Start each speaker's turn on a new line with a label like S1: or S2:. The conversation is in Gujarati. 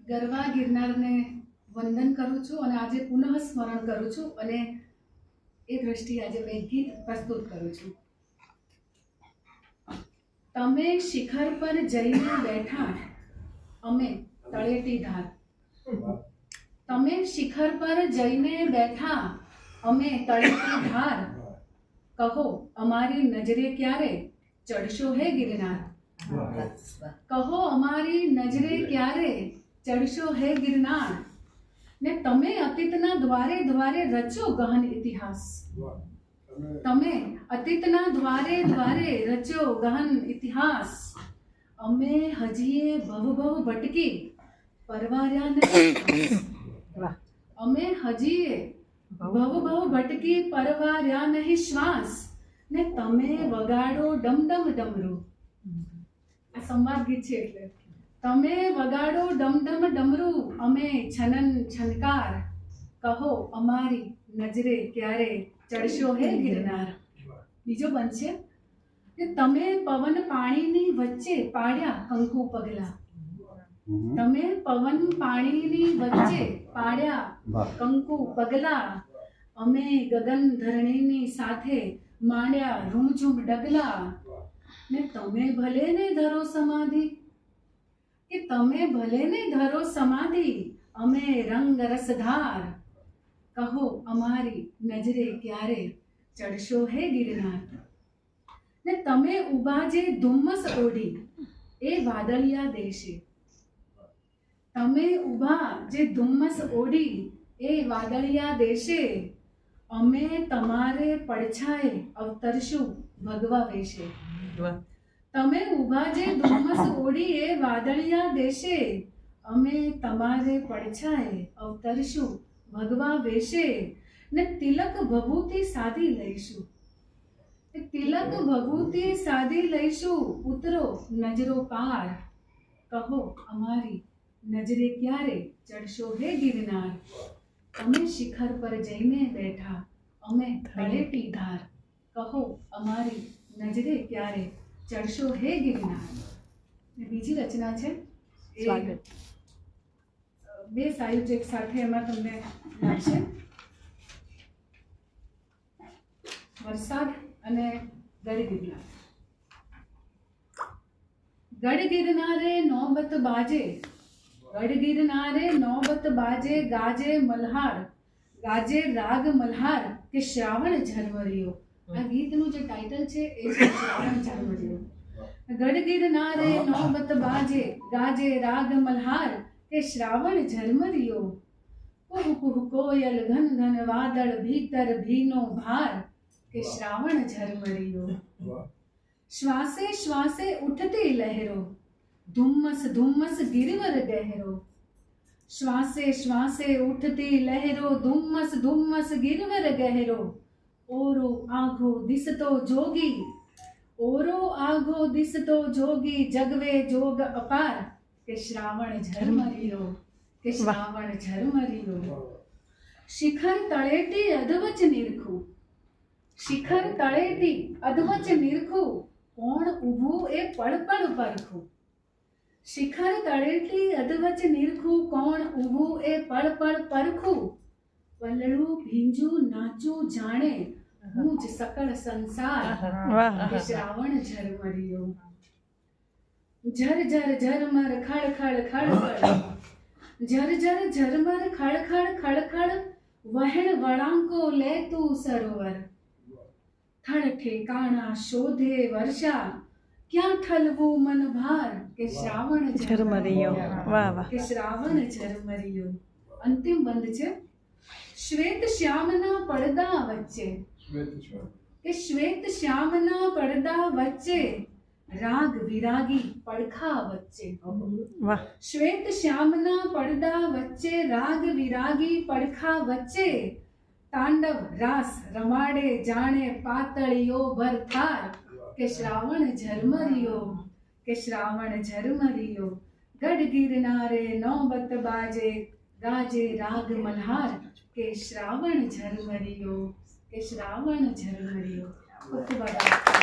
S1: ગરવા ગિરનારને વંદન કરું છું અને આજે પુનઃ સ્મરણ કરું છું અને એ દ્રષ્ટિએ આજે મેં ગીત પ્રસ્તુત કરું છું. તમે શિખર પર જઈને બેઠા, અમે તળેટી ધાર. તમે શિખર પર જઈને બેઠા, અમે તળેટી ધાર. કહો અમારી નજરે ક્યારે ચડશો હે ગિરનાર. કહો અમારી નજરે ક્યારે ચડશો હે ગિરનાર. ને તમે અતીતના દ્વારે દ્વારે રચો ગહન ઇતિહાસ. તમે અતીતના દ્વારે દ્વારે રચો ગહન ઇતિહાસ. અમે હજીએ ભવ ભવ ભટકી પરવાર્યા નહીં. અમે હજીએ ભવ ભવ ભટકી પરવાર્યા નહીં શ્વાસ. ને તમે વગાડો ડમડમ ડમરું. આ સંવાદ ગીત છે એટલે તમે વગાડો ડમડમ ડમરું, અમે છનન છનકાર. કહો અમારી નજરે ક્યારે ચડશો હે ગિરનાર. બીજો બંધ છે કે તમે પવન પાણીની વચ્ચે પાડ્યા કંકુ પગલા. તમે પવન પાણીની વચ્ચે પાડ્યા કંકુ પગલા. અમે ગગન ધરણીની સાથે માંડ્યા રૂમઝૂમ ડગલા. ને તમે ભલે ને ધરો સમાધિ, કે તમે ભલે ને ધરો સમાધિ, અમે રંગ રસધાર. કહો અમારી નજરે ક્યારે ચડશો હે ગિરનાર. ને તમે ઊભા જે ધુમ્મસ ઓઢી એ વાદળિયા દેશે. તમે ઊભા જે ધુમ્મસ ઓઢી એ વાદળિયા દેશે. અમે તમારે પડછાએ અવતરશું ભગવા વેશે. તમે ઊભા જે ધુમ્મસ ઓઢી એ વાદળિયા દેશે. અમે તમારે પડછાએ અવતરશું ભગવા વેશે. ને તિલક ભભૂતિ સાધી લઈશું. તિલક ભભૂતિ સાધી લઈશું. ઉતરો નજરો પાર. કહો અમારી નજરે ક્યારે ચડશો હે ગિરનાર. તમે શિખર પર જઈને બેઠા, અમે તળેટી ધાર. કહો અમારી નજરે ક્યારે ચડશો હે ગિરનાર. બીજી રચના છે બે સાયુજ્ય સાથે, એમાં તમને લાગશે વરસાદ અને ગઢ ગિરનાર. ગઢ ગિરનારે નોબત બાજે, ગઢ ગિરનારે નોબત બાજે. ગાજે મલ્હાર, ગાજે રાગ મલ્હાર કે શ્રાવણ ઝરમરિયો. આ ગીતનું જે ટાઇટલ છે એ છે શ્રાવણ ઝરમરિયો. ગઢ ગિરનારે નોબત બાજે, ગાજે રાગ મલ્હાર કે શ્રાવણ ઝરમરિયો. કુહ કુહ કોયલ ઘન ઘન વાદળ ભીતર ભીનો ભાર કે શ્રાવણ ઝરમરિયો. શ્વાસે શ્વાસે ઉઠતી લહેરો, ધુમ્મસ ધુમ્મસ ગિરવર ગહેરો. શ્વાસે શ્વાસે ઉઠતી લહેરો, ધુમ્મસ ધુમ્મસ ગિરવર ગહેરો. ઓરો આઘો દિસતો જોગી, ઓરો આઘો દિસતો જોગી. જગવે જોગ અપાર કે શ્રાવણ ઝરમરિયો, કે શ્રાવણ ઝરમરિયો. શિખર તળેટી અધવચ નિરખું, શિખર તળેટી અધવચ નિરખું. કોણ ઊભું એ પળ પળ પરખું. શિખર તળેટી અધવચ નિરખું, કોણ ઊભું એ પળ પળ પરખું. પલળું ભીંજું નાચું જાણે હું જ સકળ સંસાર કે શ્રાવણ ઝરમરિયો. ઝર ઝર ઝરમર ખળ ખળ ખળખળ, ઝર ઝર ઝરમર ખળ ખળ ખળખળ. વહેણ વળાંકો લે તું સરોવર, થળ ઠેકાણા શોધે વર્ષા. ક્યાં ઠલવું મન ભાર કે શ્રાવણ ઝરમરિયો. વાહ વાહ, કે શ્રાવણ ઝરમરિયો. અંતિમ બંધ છે શ્વેત શ્યામના પડદા વચ્ચે, કે શ્વેત શ્યામના પડદા વચ્ચે. રાગ વિરાગી પડખા વચ્ચે. શ્વેત શ્યામના પડદા વચ્ચે, રાગ વિરાગી પડખા વચ્ચે. તાંડવ રાસ રમાડે જાણે પાતળીઓ ભરથાર કે શ્રાવણ ઝરમરિયો, કે શ્રાવણ ઝરમરિયો. ગઢ ગિરનારે નોબત બાજે, ગાજે રાગ મલ્હાર કે શ્રાવણ ઝરમરિયો, કે શ્રાવણ ઝરમરિયો. ખૂબ ખૂબ આભાર.